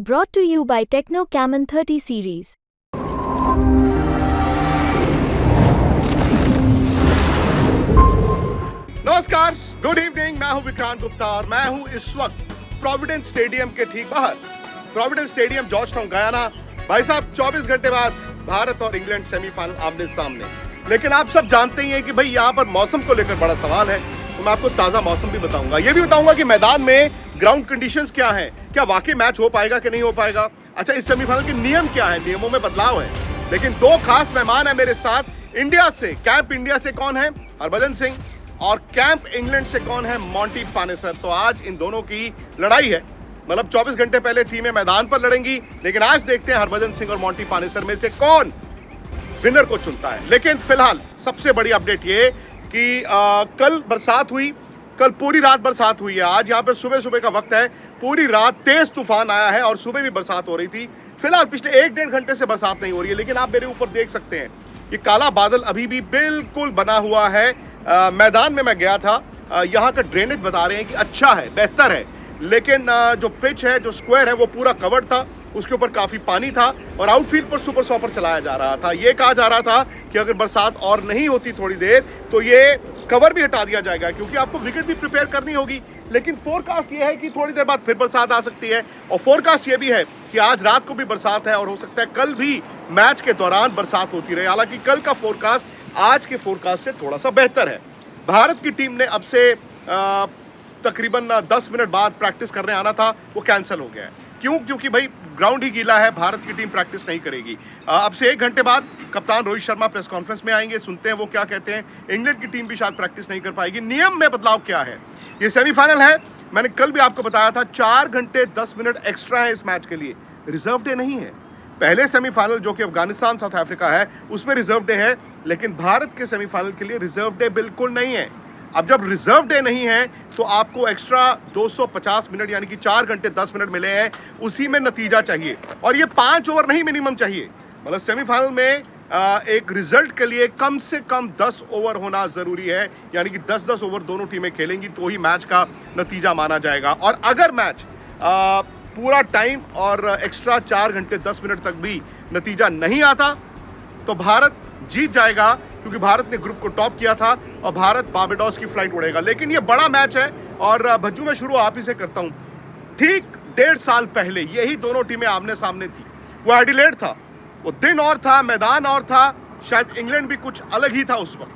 Brought to you by Techno Camon 30 series. नमस्कार, good evening. मैं हूं विक्रांत गुप्ता और मैं हूं इस वक्त प्रोविडेंस स्टेडियम के ठीक बाहर। Providence stadium, George town, Guyana. भाई साहब, 24 घंटे बाद भारत और इंग्लैंड सेमीफाइनल आमने सामने। लेकिन आप सब जानते ही हैं कि भाई यहाँ पर मौसम को लेकर बड़ा सवाल है, तो मैं आपको ताजा मौसम भी बताऊंगा। ये भी बताऊंगा कि मैदान में ग्राउंड कंडीशंस क्या हैं, क्या वाकई मैच हो पाएगा कि नहीं हो पाएगा। अच्छा, इस सेमीफाइनल के नियम क्या है, नियमों में बदलाव है। लेकिन दो खास मेहमान है मेरे साथ। इंडिया से, कैंप इंडिया से कौन है? हरभजन सिंह। और कैंप इंग्लैंड से कौन है? मॉन्टी पानेसर। तो आज इन दोनों की लड़ाई है। मतलब 24 घंटे पहले टीमें मैदान पर लड़ेंगी, लेकिन आज देखते हैं हरभजन सिंह और मॉन्टी पानेसर में से कौन विनर को चुनता है। लेकिन फिलहाल सबसे बड़ी अपडेट ये कि कल बरसात हुई, कल पूरी रात बरसात हुई है। आज यहाँ पर सुबह सुबह का वक्त है, पूरी रात तेज तूफान आया है और सुबह भी बरसात हो रही थी। फिलहाल पिछले 1-1.5 घंटे से बरसात नहीं हो रही है, लेकिन आप मेरे ऊपर देख सकते हैं ये काला बादल अभी भी बिल्कुल बना हुआ है। मैदान में मैं गया था, यहाँ का ड्रेनेज बता रहे हैं कि अच्छा है, बेहतर है, लेकिन जो पिच है, जो स्क्वायर है, वो पूरा कवर्ड था, उसके ऊपर काफी पानी था और आउटफील्ड पर सुपर सॉपर चलाया जा रहा था। ये कहा जा रहा था कि अगर बरसात और नहीं होती थोड़ी देर तो ये कवर भी हटा दिया जाएगा, क्योंकि आपको विकेट भी प्रिपेयर करनी होगी। लेकिन फोरकास्ट ये है कि थोड़ी देर बाद फिर बरसात आ सकती है, और फोरकास्ट ये भी है कि आज रात को भी बरसात है और हो सकता है कल भी मैच के दौरान बरसात होती रहे। हालांकि कल का फोरकास्ट आज के फोरकास्ट से थोड़ा सा बेहतर है। भारत की टीम ने अब से तकरीबन 10 मिनट बाद प्रैक्टिस करने आना था, वो कैंसिल हो गया है। क्यों? क्योंकि भाई ग्राउंड ही गीला है, भारत की टीम प्रैक्टिस नहीं करेगी। अब से 1 घंटे बाद कप्तान रोहित शर्मा प्रेस कॉन्फ्रेंस में आएंगे, सुनते हैं वो क्या कहते हैं। इंग्लैंड की टीम भी शायद प्रैक्टिस नहीं कर पाएगी। नियम में बदलाव क्या है? ये सेमीफाइनल है, मैंने कल भी आपको बताया था, 4 घंटे 10 मिनट एक्स्ट्रा है इस मैच के लिए। रिजर्व डे नहीं है। पहले सेमीफाइनल जो कि अफगानिस्तान साउथ अफ्रीका है, उसमें रिजर्व डे है, लेकिन भारत के सेमीफाइनल के लिए रिजर्व डे बिल्कुल नहीं है। अब जब रिजर्व डे नहीं है तो आपको एक्स्ट्रा 250 मिनट यानी कि 4 घंटे 10 मिनट मिले हैं, उसी में नतीजा चाहिए। और ये 5 ओवर नहीं मिनिमम चाहिए। मतलब सेमीफाइनल में एक रिजल्ट के लिए कम से कम 10 ओवर होना जरूरी है, यानी कि 10-10 ओवर दोनों टीमें खेलेंगी तो ही मैच का नतीजा माना जाएगा। और अगर मैच पूरा टाइम और एक्स्ट्रा 4 घंटे 10 मिनट तक भी नतीजा नहीं आता तो भारत जीत जाएगा, क्योंकि भारत ने ग्रुप को टॉप किया था और भारत बारबाडोस की फ्लाइट उड़ेगा। लेकिन ये बड़ा मैच है और भज्जू मैं शुरू आप ही से करता हूं। ठीक 1.5 साल पहले यही दोनों टीमें आमने सामने थी। वो एडिलेड था, वो दिन और था, मैदान और था, शायद इंग्लैंड भी कुछ अलग ही था उस वक्त।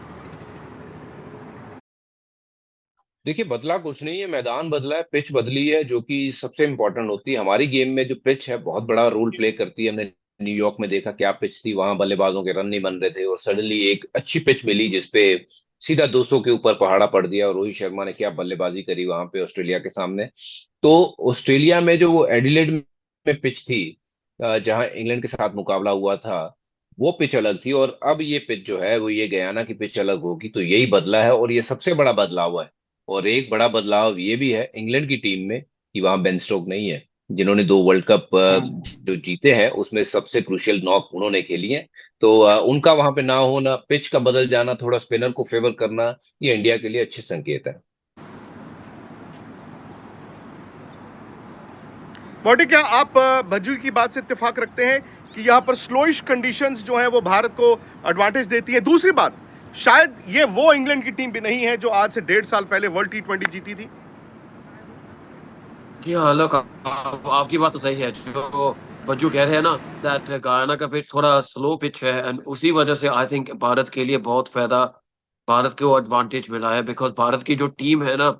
देखिए, बदला कुछ नहीं है, मैदान बदला है, पिच बदली है, जो कि सबसे इंपॉर्टेंट होती है हमारी गेम में। जो पिच है बहुत बड़ा रोल प्ले करती है। हमने न्यूयॉर्क में देखा क्या पिच थी, वहां बल्लेबाजों के रन नहीं बन रहे थे और सडनली एक अच्छी पिच मिली जिसपे सीधा 200 के ऊपर पहाड़ा पड़ दिया और रोहित शर्मा ने क्या बल्लेबाजी करी वहां पे ऑस्ट्रेलिया के सामने। तो ऑस्ट्रेलिया में जो वो एडिलेड में पिच थी, जहां इंग्लैंड के साथ मुकाबला हुआ था, वो पिच अलग थी। और अब ये पिच जो है वो ये गयाना की पिच अलग होगी, तो यही बदला है और ये सबसे बड़ा बदलाव है। और एक बड़ा बदलाव ये भी है इंग्लैंड की टीम में कि वहां बेन स्टोक नहीं है, जिन्होंने 2 वर्ल्ड कप जो जीते हैं उसमें सबसे क्रूशियल नॉक उन्होंने खेली है। तो उनका वहां पे ना होना, पिच का बदल जाना, थोड़ा स्पिनर को फेवर करना, ये इंडिया के लिए अच्छे संकेत है। मोटी, क्या आप भज्जू की बात से इत्तेफाक रखते हैं कि यहाँ पर स्लोइश कंडीशंस जो है वो भारत को एडवांटेज देती है? दूसरी बात, शायद ये वो इंग्लैंड की टीम भी नहीं है जो आज से 1.5 साल पहले वर्ल्ड T20 जीती थी। जी हाँ, लोग आपकी बात तो सही है। जो बज्जू कह रहे हैं ना, दैट गायना का पिच थोड़ा स्लो पिच है एंड उसी वजह से आई थिंक भारत के लिए बहुत फायदा, भारत को एडवांटेज मिला है। बिकॉज भारत की जो टीम है ना,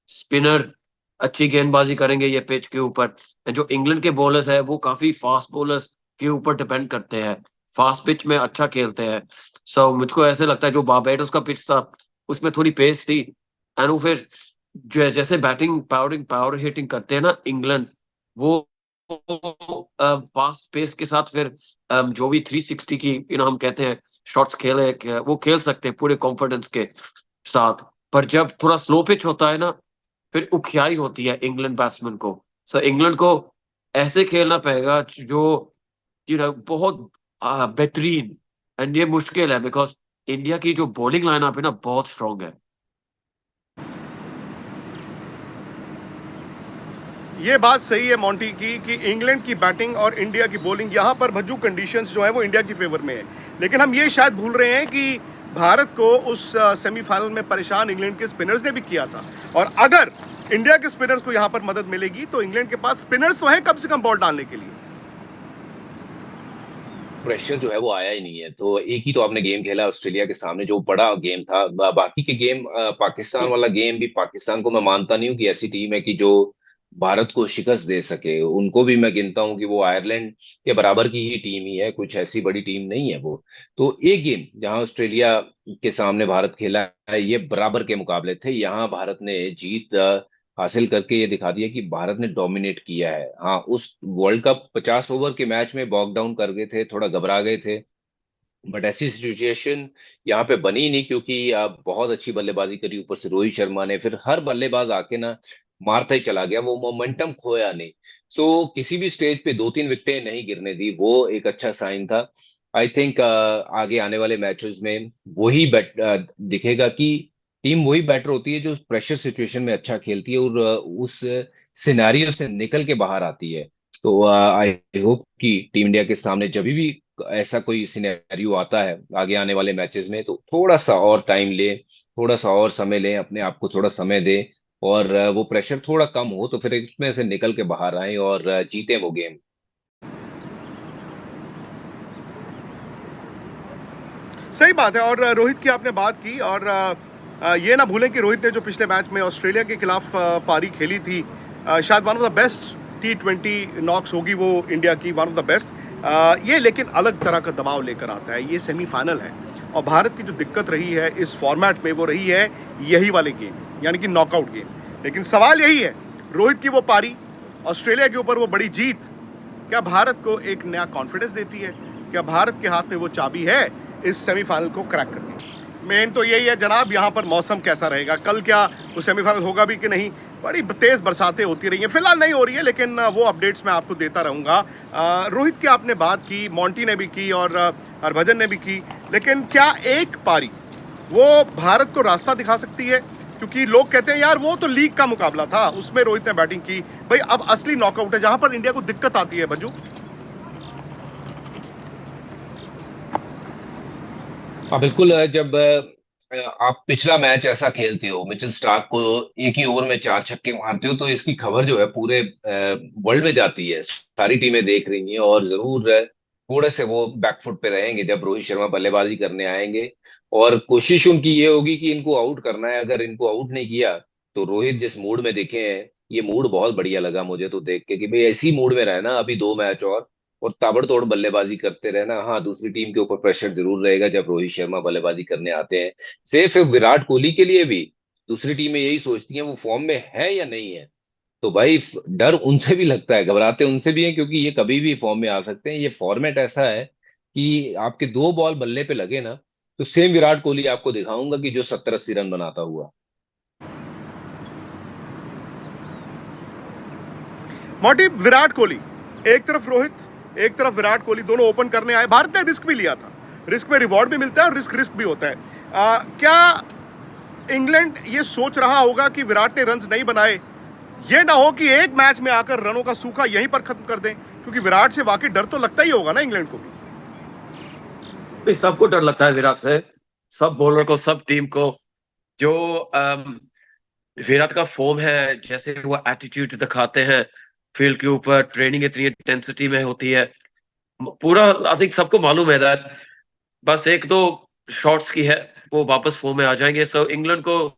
स्पिनर अच्छी गेंदबाजी करेंगे ये पिच के ऊपर। जो इंग्लैंड के बॉलर्स है वो काफी फास्ट बॉलर्स के ऊपर डिपेंड करते हैं, फास्ट पिच में अच्छा खेलते हैं। सो मुझको ऐसे लगता है जो बारबाडोस का पिच था उसमें थोड़ी पेस थी, एंड वो फिर जो है जैसे बैटिंग पावर हिटिंग करते हैं ना इंग्लैंड, वो फास्ट पेस के साथ फिर जो भी 360 की हम कहते हैं शॉट्स खेले, वो खेल सकते हैं पूरे कॉन्फिडेंस के साथ। पर जब थोड़ा स्लो पिच होता है ना, फिर उखियाई होती है इंग्लैंड बैट्समैन को। सो इंग्लैंड को ऐसे खेलना पड़ेगा जो बहुत बेहतरीन, एंड ये मुश्किल है बिकॉज इंडिया की जो बॉलिंग लाइनअप है ना बहुत स्ट्रांग है। ये बात सही है मोंटी की कि इंग्लैंड की बैटिंग और इंडिया की बॉलिंग यहाँ पर भज्जू कंडीशंस जो है वो इंडिया की फेवर में है, लेकिन हम ये शायद भूल रहे हैं कि भारत को उस सेमीफाइनल में परेशान इंग्लैंड के स्पिनर्स ने भी किया था, और अगर इंडिया के स्पिनर्स को यहाँ पर मदद मिलेगी तो इंग्लैंड के पास स्पिनर्स तो हैं कम से कम बॉल डालने के लिए। प्रेशर जो है वो आया ही नहीं है। तो एक ही तो आपने गेम खेला ऑस्ट्रेलिया के सामने, जो बड़ा गेम था। बाकी के गेम, पाकिस्तान वाला गेम भी, पाकिस्तान को मैं मानता नहीं हूँ कि ऐसी टीम है कि जो भारत को शिकस्त दे सके। उनको भी मैं गिनता हूँ कि वो आयरलैंड के बराबर की ही टीम ही है, कुछ ऐसी बड़ी टीम नहीं है वो। तो एक गेम जहां ऑस्ट्रेलिया के सामने भारत खेला है, ये बराबर के मुकाबले थे। यहाँ भारत ने जीत हासिल करके ये दिखा दिया कि भारत ने डोमिनेट किया है। हाँ, उस वर्ल्ड कप 50 ओवर के मैच में बॉक डाउन कर गए थे, थोड़ा घबरा गए थे, बट ऐसी सिचुएशन यहाँ पे बनी नहीं, क्योंकि बहुत अच्छी बल्लेबाजी करी। ऊपर से रोहित शर्मा ने फिर हर बल्लेबाज आके ना मारता ही चला गया, वो मोमेंटम खोया नहीं। सो किसी भी स्टेज पे 2-3 विकेटें नहीं गिरने दी, वो एक अच्छा साइन था। आई थिंक आगे आने वाले मैचेस में वही दिखेगा कि टीम वही बेटर होती है जो प्रेशर सिचुएशन में अच्छा खेलती है और उस सिनेरियो से निकल के बाहर आती है। तो आई होप कि टीम इंडिया के सामने जब भी ऐसा कोई सिनेरियो आता है आगे आने वाले मैचेस में, तो थोड़ा सा और टाइम ले, थोड़ा सा और समय लें, अपने आप को थोड़ा समय दे, और वो प्रेशर थोड़ा कम हो तो फिर इसमें से निकल के बाहर आए और जीते वो गेम। सही बात है। और रोहित की आपने बात की, और ये ना भूलें कि रोहित ने जो पिछले मैच में ऑस्ट्रेलिया के खिलाफ पारी खेली थी, शायद one of the best T20 knocks होगी वो इंडिया की, वन ऑफ द बेस्ट। ये लेकिन अलग तरह का दबाव लेकर आता है, ये सेमीफाइनल है, और भारत की जो दिक्कत रही है इस फॉर्मेट में वो रही है यही वाले गेम, यानी कि नॉकआउट गेम। लेकिन सवाल यही है, रोहित की वो पारी, ऑस्ट्रेलिया के ऊपर वो बड़ी जीत, क्या भारत को एक नया कॉन्फिडेंस देती है? क्या भारत के हाथ में वो चाबी है इस सेमीफाइनल को क्रैक करने की? मेन तो यही है जनाब, यहाँ पर मौसम कैसा रहेगा, कल क्या वो सेमीफाइनल होगा भी कि नहीं। बड़ी तेज़ बरसातें होती रही हैं, फिलहाल नहीं हो रही है, लेकिन वो अपडेट्स मैं आपको देता रहूँगा। रोहित की आपने बात की, मोंटी ने भी की और हरभजन ने भी की, लेकिन क्या एक पारी वो भारत को रास्ता दिखा सकती है? क्योंकि लोग कहते हैं यार वो तो लीग का मुकाबला था, उसमें रोहित ने बैटिंग की, भाई अब असली नॉकआउट है जहां पर इंडिया को दिक्कत आती है। बज्जू, हाँ बिल्कुल। जब आप पिछला मैच ऐसा खेलते हो, मिचेल स्टार्क को एक ही ओवर में 4 छक्के मारते हो, तो इसकी खबर जो है पूरे वर्ल्ड में जाती है, सारी टीमें देख रही हैं, और जरूर थोड़े से वो बैकफुट पे रहेंगे जब रोहित शर्मा बल्लेबाजी करने आएंगे। और कोशिश उनकी ये होगी कि इनको आउट करना है। अगर इनको आउट नहीं किया तो रोहित जिस मूड में दिखे हैं, ये मूड बहुत बढ़िया लगा मुझे तो देख के कि भाई ऐसी मूड में रहना अभी 2 मैच और ताबड़तोड़ बल्लेबाजी करते रहना। हाँ, दूसरी टीम के ऊपर प्रेशर जरूर रहेगा जब रोहित शर्मा बल्लेबाजी करने आते हैं। सिर्फ विराट कोहली के लिए भी दूसरी टीमें यही सोचती हैं वो फॉर्म में है या नहीं है। तो भाई डर उनसे भी लगता है, घबराते उनसे भी है, क्योंकि ये कभी भी फॉर्म में आ सकते हैं। ये फॉर्मेट ऐसा है कि आपके 2 बॉल बल्ले पे लगे ना, तो सेम विराट कोहली आपको दिखाऊंगा कि जो 70-80 रन बनाता हुआ। मोटी, विराट कोहली एक तरफ, रोहित एक तरफ, विराट कोहली, दोनों ओपन करने आए। भारत ने रिस्क भी लिया था, रिस्क में रिवॉर्ड भी मिलता है और रिस्क भी होता है। क्या इंग्लैंड ये सोच रहा होगा कि विराट ने रन्स नहीं बनाए, ये ना हो कि एक मैच में आकर रनों का सूखा यहीं पर खत्म कर दें? क्योंकि विराट से वाकई डर तो लगता ही होगा ना इंग्लैंड को भी। सबको डर लगता है विराट से, सब बॉलर को, सब टीम को। जो विराट का फॉर्म है, जैसे वो एटीट्यूड दिखाते हैं फील्ड के ऊपर, ट्रेनिंग इतनी इंटेंसिटी में होती है, पूरा आई थिंक सबको मालूम है दैट बस 1-2 शॉट्स की है, वो वापस फॉर्म में आ जाएंगे। सो इंग्लैंड को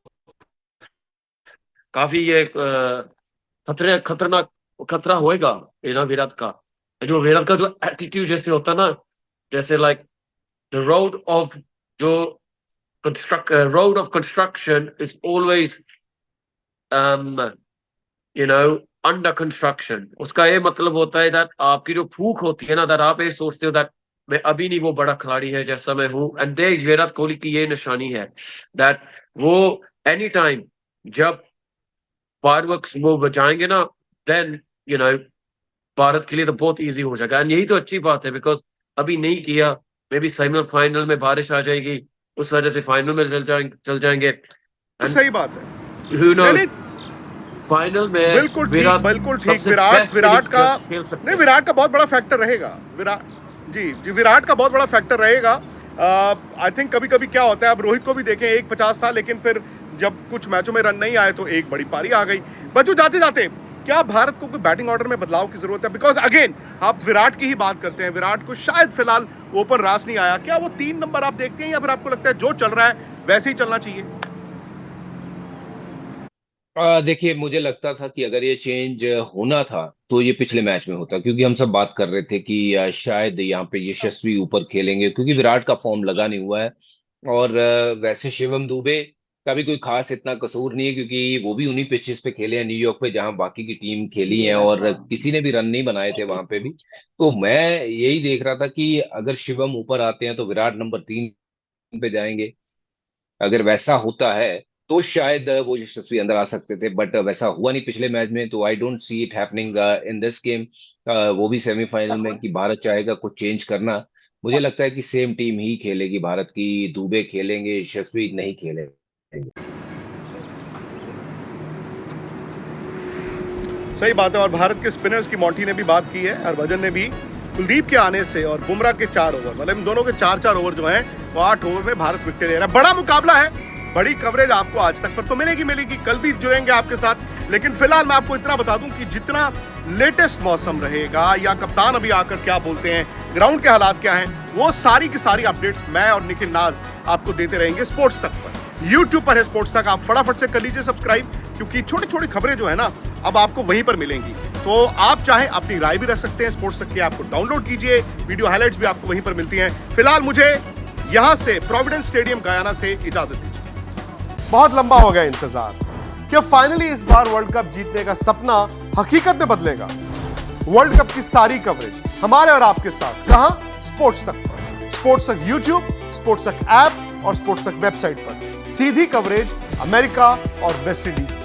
काफी ये खतरा होएगा विराट का। विराट का जो एटीट्यूड जैसे होता है ना, जैसे like the road of construction is always under construction। उसका ये मतलब होता है दैट आपकी जो भूख होती है ना, दैट आप ये सोचते हो दैट मैं अभी नहीं वो बड़ा खिलाड़ी है जैसा मैं हूँ। एंड दे विराट कोहली की ये निशानी है दैट वो एनी टाइम जब फायरवर्क्स वो बजाएंगे ना, देन भारत के लिए तो बहुत इजी हो जाएगा। एंड यही तो अच्छी बात है, बिकॉज अभी नहीं किया, मे बी सेमीफाइनल में बारिश आ जाएगी, उस वजह से फाइनल में चल जाएंगे। सही बात है। Who knows? फाइनल में बिल्कुल ठीक, बिल्कुल ठीक। सबसे विराट best विराट innings का खेल सकते नहीं, हैं। विराट का बहुत बड़ा फैक्टर रहेगा। विराट का बहुत बड़ा फैक्टर रहेगा। आई थिंक कभी कभी क्या होता है, अब रोहित को भी देखें 150 था, लेकिन फिर जब कुछ मैचों में रन नहीं आए तो एक बड़ी पारी आ गई। बच्चों जाते जाते क्या भारत को कोई बैटिंग ऑर्डर में बदलाव की जरूरत है? बिकॉज अगेन आप विराट की ही बात करते हैं, विराट को शायद फिलहाल ओपन रास नहीं आया। क्या वो 3 नंबर आप देखते हैं, या फिर आपको लगता है जो चल रहा है वैसे ही चलना चाहिए? देखिए, मुझे लगता था कि अगर ये चेंज होना था तो ये पिछले मैच में होता, क्योंकि हम सब बात कर रहे थे कि शायद यहाँ पे यशस्वी ऊपर खेलेंगे, क्योंकि विराट का फॉर्म लगा नहीं हुआ है। और वैसे शिवम दुबे का भी कोई खास इतना कसूर नहीं है, क्योंकि वो भी उन्हीं पिचेस पे खेले हैं न्यूयॉर्क पे जहां बाकी की टीम खेली है, और किसी ने भी रन नहीं बनाए थे वहां पे भी। तो मैं यही देख रहा था कि अगर शिवम ऊपर आते हैं तो विराट नंबर 3 पे जाएंगे। अगर वैसा होता है तो शायद वो यशस्वी अंदर आ सकते थे, बट वैसा हुआ नहीं पिछले मैच में। तो I don't see it happening in this game, वो भी सेमीफाइनल में, कि भारत चाहेगा कुछ चेंज करना। मुझे लगता है कि सेम टीम ही खेलेगी भारत की। दुबे खेलेंगे, यशस्वी नहीं खेलेंगे। सही बात है। और भारत के स्पिनर्स की मोंटी ने भी बात की है, हरभजन ने भी। कुलदीप के आने से और बुमराह के 4 ओवर, मतलब इन दोनों के 4-4 ओवर जो हैं वो 8 ओवर में भारत विकेट ले रहा है। बड़ा मुकाबला है, बड़ी कवरेज आपको आज तक पर तो मिलेगी। कल भी जुड़ेंगे आपके साथ, लेकिन फिलहाल मैं आपको इतना बता दूं कि जितना लेटेस्ट मौसम रहेगा, या कप्तान अभी आकर क्या बोलते हैं, ग्राउंड के हालात क्या हैं, वो सारी की सारी अपडेट्स मैं और निखिल नाज आपको देते रहेंगे स्पोर्ट्स तक पर। यूट्यूब पर है स्पोर्ट्स तक, आप फटाफट से कर लीजिए सब्सक्राइब, क्योंकि छोटी छोटी खबरें जो है ना अब आपको वहीं पर मिलेंगी। तो आप चाहे अपनी राय भी रख सकते हैं स्पोर्ट्स तक की, आपको डाउनलोड कीजिए, वीडियो हाइलाइट्स भी आपको वहीं पर मिलती हैं। फिलहाल मुझे यहां से प्रोविडेंस स्टेडियम गयाना से इजाजत दीजिए। बहुत लंबा हो गया इंतजार, क्या फाइनली इस बार वर्ल्ड कप जीतने का सपना हकीकत में बदलेगा? वर्ल्ड कप की सारी कवरेज हमारे और आपके साथ, कहां? स्पोर्ट्स तक पर। स्पोर्ट्स तक यूट्यूब, स्पोर्ट्स तक ऐप और स्पोर्ट्स तक वेबसाइट पर सीधी कवरेज अमेरिका और वेस्ट इंडीज।